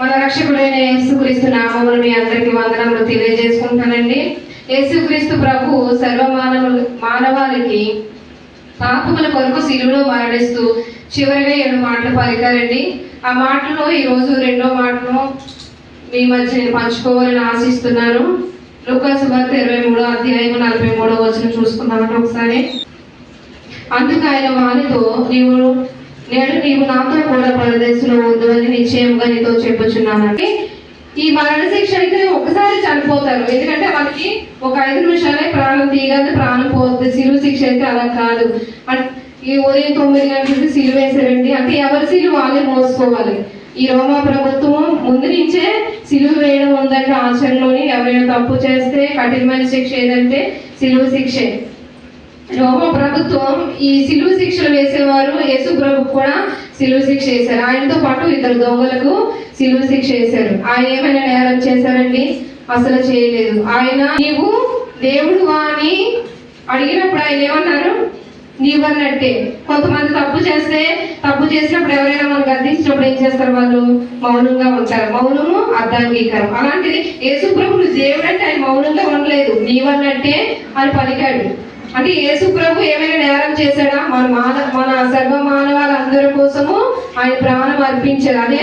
మన రక్షకుడైన యేసుక్రీస్తు నామమున మీ అందరికీ వందనములు తెలియజేసుకుంటానండి. యేసుక్రీస్తు ప్రభు మానవాళికి పాపముల కొరకు సిలువలో మరణిస్తూ చివరిగా 7 మాటలు పలికారండి. ఆ మాటలో ఈరోజు 2వ మాటను మీ మధ్య నేను పంచుకోవాలని ఆశిస్తున్నాను. లూకా సువార్త 23వ అధ్యాయం 43వ వచనం చూసుకుందామంటే ఒకసారి. అందుకు ఆయన వానితో, నేడు నీవు నాతో కూడా పరదేశంలో వద్దు అని నిశ్చయంగా నీతో చెప్పుచున్నానంటే, ఈ మరణ శిక్ష అయితే ఒకసారి చనిపోతారు. ఎందుకంటే వాళ్ళకి ఒక 5 నిమిషాలే ప్రాణం తీయగలదు, ప్రాణం పోతుంది. సిలువ శిక్ష అయితే అలా కాదు. ఈ ఉదయం 9 గంటలకి సిలువ వేసారండి. అంటే ఎవరి సిలువ వాళ్ళే మోసుకోవాలి. ఈ రోమా ప్రభుత్వం ముందు నుంచే సిలువ వేయడం ఉందంటే ఆచరణలోని. ఎవరైనా తప్పు చేస్తే కఠినమైన శిక్ష ఏదంటే సిలువ శిక్షే. రోమా ప్రభుత్వం ఈ సిలువ శిక్షలు వేసేవారు. యేసు ప్రభు కూడా సిలువ శిక్ష వేశారు. ఆయనతో పాటు 2 దొంగలకు సిలువ శిక్ష వేశారు. ఆయన ఏమైనా నేరం చేశారండి? అసలు చేయలేదు. ఆయన నీవు దేవుడు అని అడిగినప్పుడు ఆయన ఏమన్నారు? నీవు అన్నట్టే. కొంతమంది తప్పు చేసినప్పుడు ఎవరైనా మనం గద్దించినప్పుడు ఏం చేస్తారు? వాళ్ళు మౌనంగా ఉంటారు. మౌనము అర్ధాంగీకారం. అలాంటిది యేసు ప్రభు దేవుడు అంటే ఆయన మౌనంగా ఉండలేదు. నీవన్నట్టే అని పలికాడు. అంటే యేసు ప్రభు ఏమైనా నేరం చేశాడా? మన సర్వ మానవాళ్ళందరి కోసము ఆయన ప్రాణం అర్పించారు. అదే